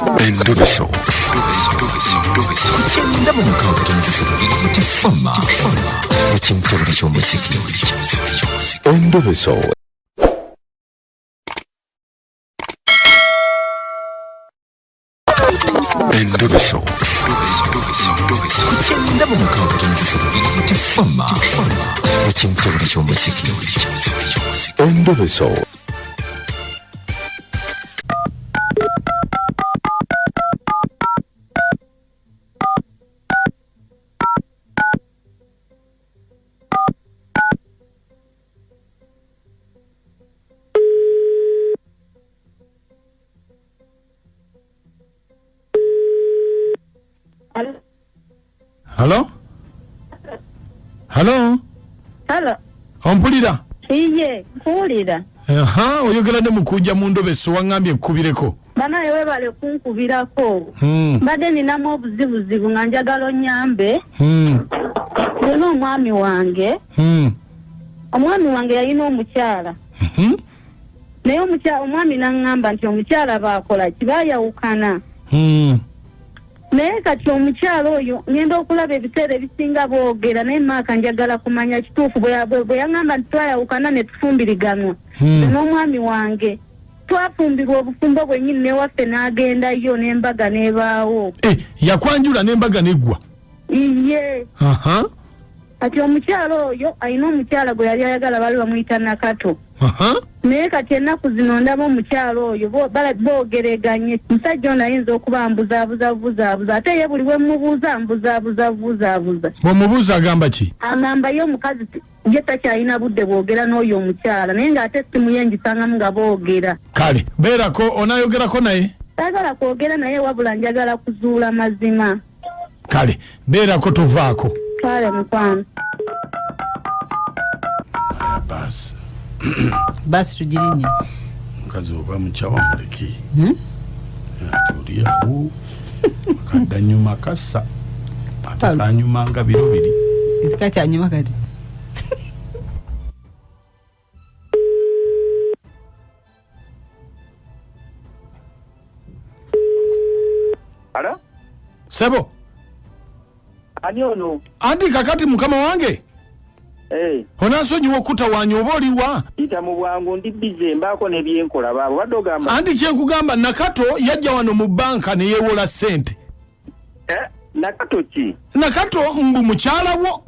Endobeso. Kugenda mu mukaaga tifama ekintu buli ky'omuziki. Endobeso. Endobeso. Kugenda mu mukaaga tifama ekintu buli ky'omuziki. Endobeso. Hello? Hello? Hello. Ompulira? Iye, mpulira. Oyogera ne Mukunja mu Ndobeso wangambye nkubireko. Bana yewe bale kunkubirako. Mbadde ninamu obuzibuzibu nga njagala onnyambe. Nina omwami wange. Omwami wange yalina omukyala. Naye omwami n'aŋŋamba nti omukyala baakola ki baayawukana. Naye kati omukyala oyo ngenda okulaba ebiseera ebisinga boogera naye maaka njagala kumanya kituufu bwe yaŋŋamba nti twayawukana ne tufumbiriganwa. N'omwami wange twafumbirwa obufumbo bwennyini newaffe n'agendayo n'embaga n'ebaawo. Yakwanjula n'embaga n'eggwa? Iye. Kati omukyala oyo alina omukyala gwe yali ayagala bali bamuyita Nakato. Naye kati ennaku zino ndaba omukyala oyo boogereganye. Musajja ono ayinza okuba mbuzaabuza ate ye buli we mubuuza mbuzaabuza. Bw'omubuuza agamba ki? Agamba ye omukazi ye takyalina budde bwogera n'oyo omukyala naye ng'ate essimu ye ngisangamu nga boogera. Kale beerako onaayogerako naye? Saagala kwogera naye wabula njagala kuzuula mazima. Kale beerako tuvaako. Kale mukwano. Basi tujirinye. Mukazi oba mukyawa muleki. Tuli awo. Kadda nyuma kassa. Ate kanyuma nga biro biri. Kati nyuma kati. Ala? Sebo. Ani ono? Andi kakati mukama wange? Onasonyiwa okutawaanya oba oliwa? Ita mu bwangu ndi bize mbaako ne byenkola baabo badde ogamba. Andi kyenkugamba Nakato yajja wano mu banka ne yeewola ssente. Nakato ki? Nakato mbu mukyala wo.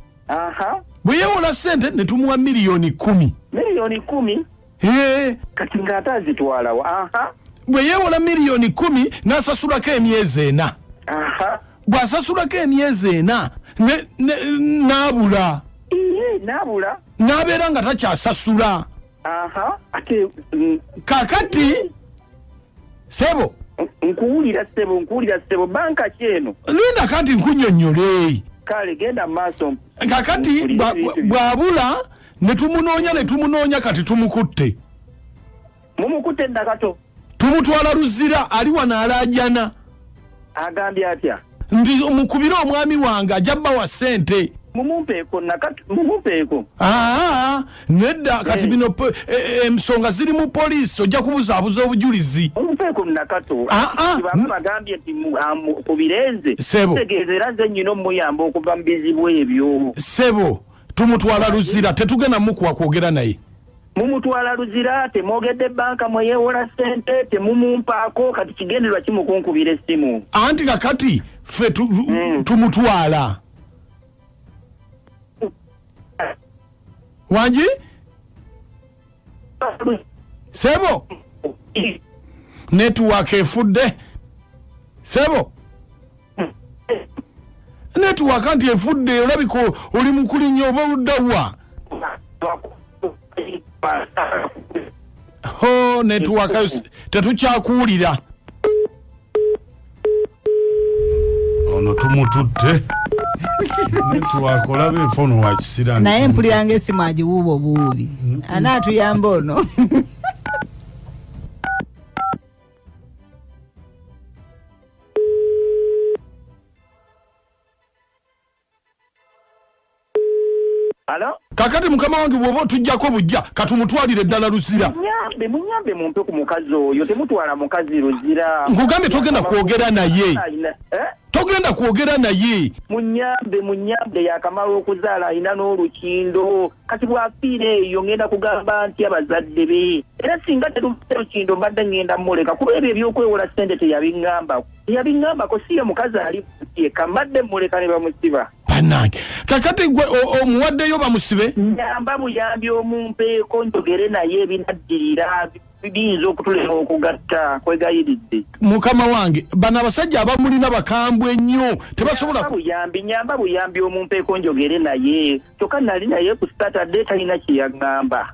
Bwe yeewola ssente ne tumuwa miliyoni 10. Miliyoni 10? Kati ng'ate azitwalawa. Bwe yeewola miliyoni 10 n'asasulako emyezi 4. Bw'asasulako emyezi 4 n'abula. N'abula? N'abeera nga takyasasula. Ate kakati Sebo. Nkuwulira Sebo banka ki eno? Linda kati nkunnyonnyole. Kale genda maaso. Kakati bw'abula ne tumunoonya kati tumukutte. Mumukutte Nakato? Tumutwala Luzira ali wano alaajana. Agambye atya? Ndi mukubira omwami wange ajabba wa ssente. Mumumpeeko Nakato, mumumpeeko. Nedda kati bino ensonga ziri mu poliisi ojja kubuzaabuza obujulizi. Mumumpeeko Nakato. Bagambye nti ku birenze. Sebo. Tegeezera nze nnyina omuyamba okuva mu bizibu ebyo. Sebo, tumutwala Luzira tetugenda mukuwa kwogera naye. Mumutwala Luzira temwogedde banka mwe yeewola ssente temumumpaako kati kigenderwa kimukunkubira essimu. Anti kakati ffe tumutwala. Wanji? Sebo? Network efudde. Sebo? Network anti efudde olabika oli mukulinya oba oluddawa. Network tetukyakuwulira. Ono tumututte. Network olaba enfono wa kisira. Naye mpulira ng'essimu agiwuuba obuwuubi. Anaatuyamba ono. Hello? Kakati mukama wange bw'oba otujjako bujja katumutwalire ddala Luzira. munyambe mumpe ku mukazi oyo temutwala mukazi Luzira nkugambe togenda kwogera naye togenda kwogera naye munyambe yakamala okuzaala alina n'olukindo kati bwafiire eyo ngenda kugamba nti abazadde be era singa terumpe lukindo mbadde ngenda muleka kuba ebyo ebyokwewola ssente teyabiŋŋambako si ye mukazi ali yeka mbadde muleka ne bamusiba bannange kakati gwe omuwaddeyo bamusibe Nyamba buyambi omumpeeko njogere naye ebinaddirira biyinza okutulema okugatta kwegayiridde mukama wange bano abasajja abamulina bakambwe ennyo tebasobola Nyamba buyambi omumpeeko njogere naye kyokka nali naye ku Saturday talina kyeyaŋŋamba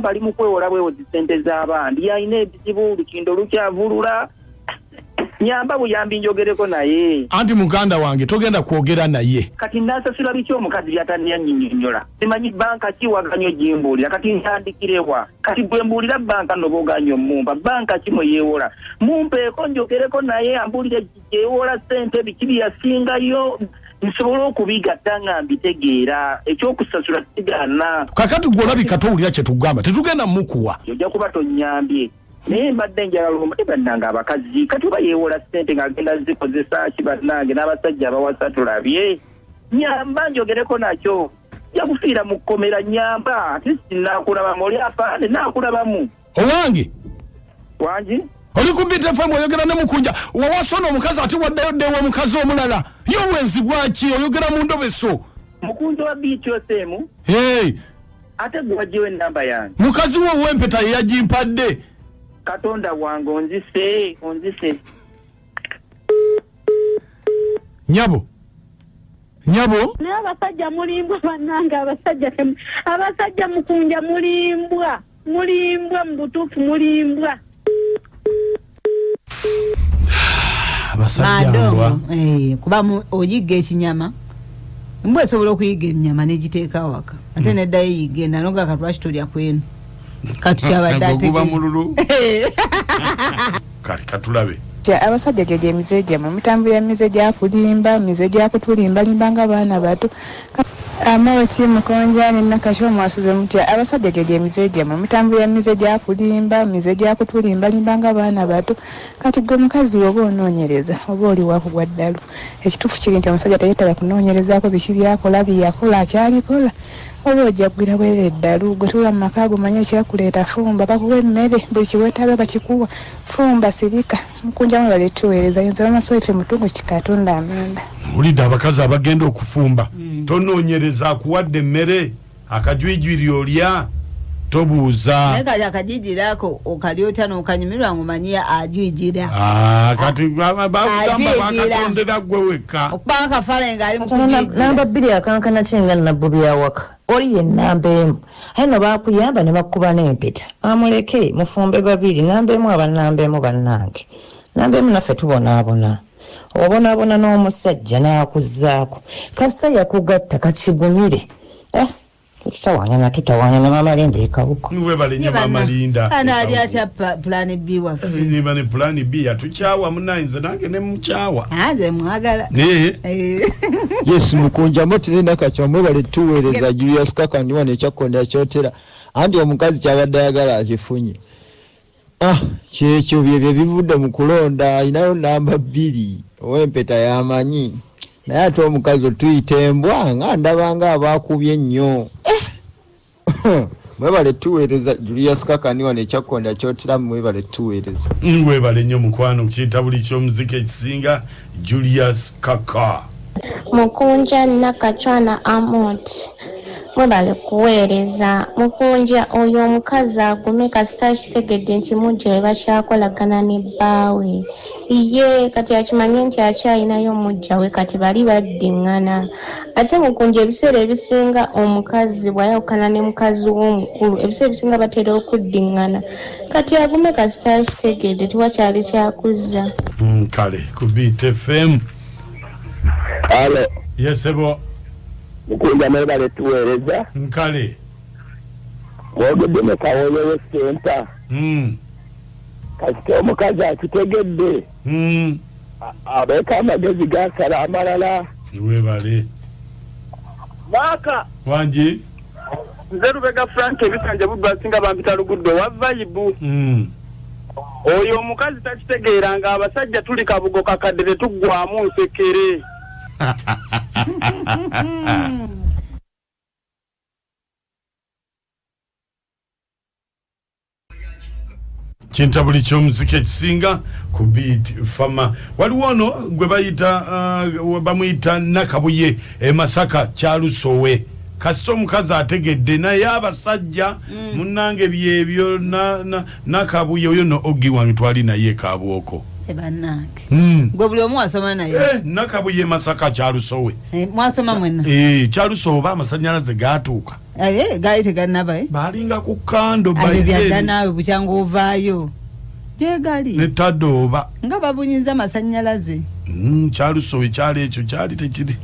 ali mu kwewola bwewozi ssente z'abandi yalina ebizibu lukindo lukyavulula Nyamba buyambi njogereko naye anti muganda wange togenda kwogera naye kati nasasula biki omukazi byatanyanyinyonyola simanyi banka kiwaganyo jimbuulira kati ntandikirewa kati bwe mbuulira banka noboganyo mumpa banka kimwe yeewola mumpeeko njogereko naye ambuulire yeewola ssente biki byasingayo nsobola okubigatta nga mbitegeera ekyokusasula kigaana kakati gwolabika towulira kye tugamba tetugenda mukuwa ojja kuba tonyambye naye mbadde njagala omuli bannange abakazi kati oba yeewola ssente ng'agenda zikozesa ki bannange n'abasajja abawasa tulabye Nyamba njogereko nakyo yakufiira mu kkomera Nyamba ate sinakulabamu oli afaane nakulabamu owange wangi oli ku BTFM oyogera ne Mukunja wawasona omukazi ate waddeyo ddewo omukazi omulala ye obwenzi bwaki oyogera mu ndobeso Mukunja wa BTFM ate gwajiwe enamba yange mukazi wo ow'empeta ye yagimpadde Katonda wange onzise Nyabo naye abasajja mulimbwa bannange abasajja Mukunja mulimbwa mu butuufu mulimbwa abasajja kuba oyiga ekinyama mbwe esobola okuyiga ennyama negiteeka waka ate neddayo yigenda noga katwaki tolya kwenu kati kyabadde kuba mululu kali katulabe abasajja gye emize gyamwe mutambulira mize gya kulimba mize gya kutulimbalimba ng'abaana bato amaweti Mukunja ne Nakasho mwasuze mutya abasajja gye emize gyamwe mutambulira mize gya kulimba mize gya kutulimbalimba ng'abaana bato kati gwe mukazi woba onoonyereza oba oli wakugwa ddalu ekituufu kiri nti omusajja tayetala kunoonyerezaako biki byakola byeyakola akyalikola oba ojja kugwira bwerere eddalu gwe tula mu maka gomanye ekyakuleeta fumba bakuwa emmere buli kiweetaabe bakikuwa fumba sirika Mukunja mwe baletuweereza yinza bamasoife mutungo kikatonda amanda ulidde abakazi abagenda okufumba tonoonyereza akuwadde emmere akajwijwiri olya tobuuza naye kali akajijirako okalyota n'okanyumirwa ng'omanyiya ajwijira kati bagamba bakatondera gwe wekka okuba akafaale ng'ali namba 2 akankana kinga nabbo byawaka oli ye namba emu hano bakuyamba ne bakuba n'empeta amuleke mufumbe babiri namba emu abanamba emu bannange namba emu naffe tubonaabona obonaabona n'omusajja n'akuzzaako kassa yakugatta kakigumire tutawanya na mama Linda ekawuko niwebale nye mama Linda ali atya plan B waffe niba ne plan B yatuchawa munayinza nange ne muchawa aze mwagala yes Mukunja motine nakachomwe bale tuweereza Julius Kakandi wane ekyakonda kyotera andi omukazi kyabadde ayagala akifunye kyekyo bye bivudde mu kulonda inayo namba 2 ow'empeta yamanyi naye ate omukazi tuyitembwa nga ndabanga abakubye ennyo mwebale tuweereza Julius Kakandi wane ekyakonda kyotera mwebale tuweereza mwebale nnyo mukwano kiyita buli ky'omuziki ekisinga Julius Kaka Mukunja Nakachwana Amont mwebale kuweereza Mukunja oyo omukazi agume kasita kitegedde nti mujja bakyakolagana ne bbaawe ye kati akimanye nti akyalinayo mujja we kati bali baddiŋŋana ate Mukunja ebiseera ebisinga omukazi bw'ayawukana ne mukazi w'omukulu ebiseera ebisinga batera okuddiŋŋana kati agume kasita kitegedde tiwakyali kyakuzza kale ku BTFM Alo yesebo Mukunja mwebale tuweereza nkale mwogedde ne kawoyewo senta kasita omukazi akitegedde abeeka amagezi gasala amalala webale Maka wangi Nzerubega Frank ebisanja budwa singa bampita luguddo wa vibe. Oyo omukazi takitegeeranga abasajja tuli kabugo kakadde tuggwamu nsekere. Kintabuli ky'omuziki ekisinga ku beat fama waliwo ono gwe bayita bamuyita Nakabuye Masaka Kyalusowe kasita omukazi ategedde naye abasajja munnange byebyo Nakabuye oyo no Ogi wange twali naye kabwoko ebanake gwe buli omu wasoma naye Nakabuye Masaka Kyalusowe mwasoma mwenna Kyalusowe ba amasanyalaze gatuuka gaali teganaba balinga ku kando byadda naawe bukyanga ovaayo gyegali netadooba nga babunyiza amasanyalaze Kyalusowe kyali ekyo kyali tekiri